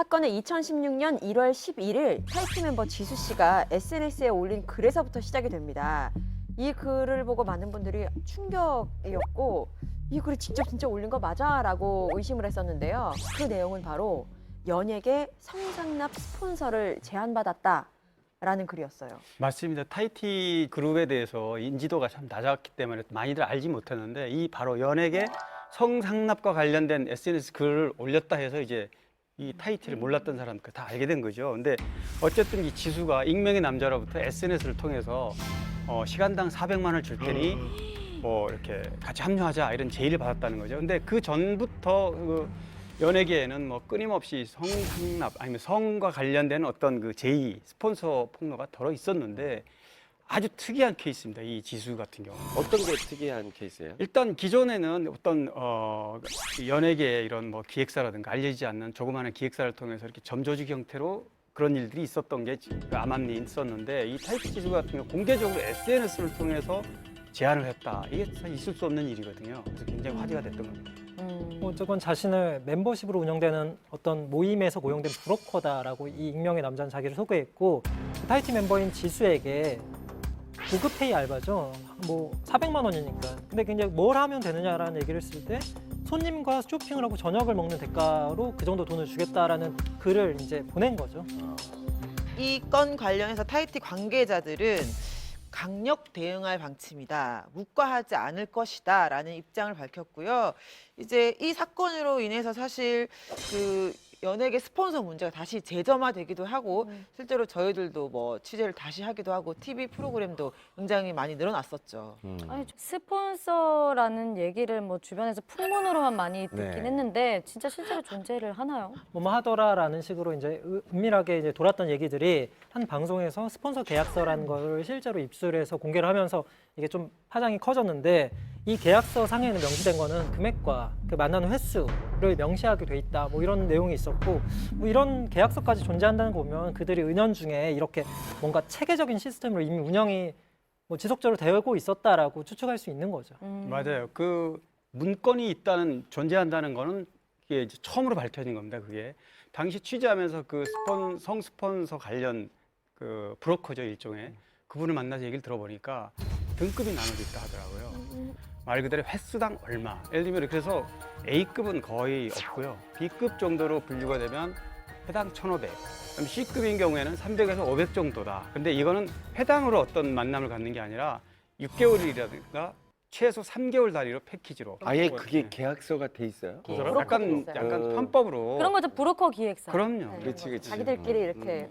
사건은 2016년 1월 11일 타이틀 멤버 지수 씨가 SNS에 올린 글에서부터 시작이 됩니다. 이 글을 보고 많은 분들이 충격이었고 이 글을 직접 진짜 올린 거 맞아? 라고 의심을 했었는데요. 그 내용은 바로 연예계 성상납 스폰서를 제안받았다. 라는 글이었어요. 맞습니다. 타이티 그룹에 대해서 인지도가 참 낮았기 때문에 많이들 알지 못했는데 이 바로 연예계 성상납과 관련된 SNS 글을 올렸다 해서 이제 이 타이티를 몰랐던 사람들 다 알게 된 거죠. 근데 어쨌든 이 지수가 익명의 남자로부터 SNS를 통해서 시간당 400만 원을 줄 테니 뭐 이렇게 같이 합류하자 이런 제의를 받았다는 거죠. 근데 그 전부터 그 연예계에는 뭐 끊임없이 성상납 아니면 성과 관련된 어떤 그 제의, 스폰서 폭로가 덜어 있었는데 아주 특이한 케이스입니다. 이 지수 같은 경우. 어떤 게 특이한 케이스예요? 일단 기존에는 어떤 연예계 이런 뭐 기획사라든가 알려지지 않는 조그마한 기획사를 통해서 이렇게 점조직 형태로 그런 일들이 있었던 게 암암리에 있었는데 이 타이틀 지수 같은 경우 공개적으로 SNS를 통해서 제안을 했다. 이게 사실 있을 수 없는 일이거든요. 그래서 굉장히 화제가 됐던 겁니다. 어쨌건 자신을 멤버십으로 운영되는 어떤 모임에서 고용된 브로커다라고 이 익명의 남자는 자기를 소개했고 타이티 멤버인 지수에게 고급 회의 알바죠. 뭐 400만 원이니까. 근데 굉장히 뭘 하면 되느냐라는 얘기를 했을 때 손님과 쇼핑을 하고 저녁을 먹는 대가로 그 정도 돈을 주겠다라는 글을 이제 보낸 거죠. 이 건 관련해서 타이티 관계자들은 강력 대응할 방침이다, 묵과하지 않을 것이다 라는 입장을 밝혔고요. 이제 이 사건으로 인해서 사실 그 연예계 스폰서 문제가 다시 재점화되기도 하고 실제로 저희들도 뭐 취재를 다시 하기도 하고 TV 프로그램도 굉장히 많이 늘어났었죠. 아니, 스폰서라는 얘기를 뭐 주변에서 풍문으로만 많이 듣긴 네. 했는데 진짜 실제로 존재를 하나요? 뭐뭐 하더라라는 식으로 이제 은밀하게 이제 돌았던 얘기들이 한 방송에서 스폰서 계약서라는 걸 실제로 입수해서 공개를 하면서 이게 좀 파장이 커졌는데 이 계약서 상에는 명시된 거는 금액과 그 만나는 횟수를 명시하게 돼 있다. 뭐 이런 내용이 있었고 뭐 이런 계약서까지 존재한다는 거 보면 그들이 은연중에 이렇게 뭔가 체계적인 시스템으로 이미 운영이 뭐 지속적으로 되고 있었다라고 추측할 수 있는 거죠. 맞아요. 그 문건이 존재한다는 거는 이게 이제 처음으로 밝혀진 겁니다. 그게 당시 취재하면서 그 성스폰서 관련 그 브로커죠 일종의 그분을 만나서 얘기를 들어보니까 등급이 나눠져 있다 하더라고요. 말 그대로 횟수당 얼마. 예를 들면 그래서 A급은 거의 없고요. B급 정도로 분류가 되면 회당 1,500. 그럼 C급인 경우에는 300에서 500 정도다. 근데 이거는 회당으로 어떤 만남을 갖는 게 아니라 6개월이라든가 최소 3개월 단위로 패키지로. 아예 그게 계약서가 돼 있어요? 약간 있어요. 편법으로. 그런 거죠, 브로커 기획사. 그럼요. 네. 그렇지, 그렇지. 자기들끼리 이렇게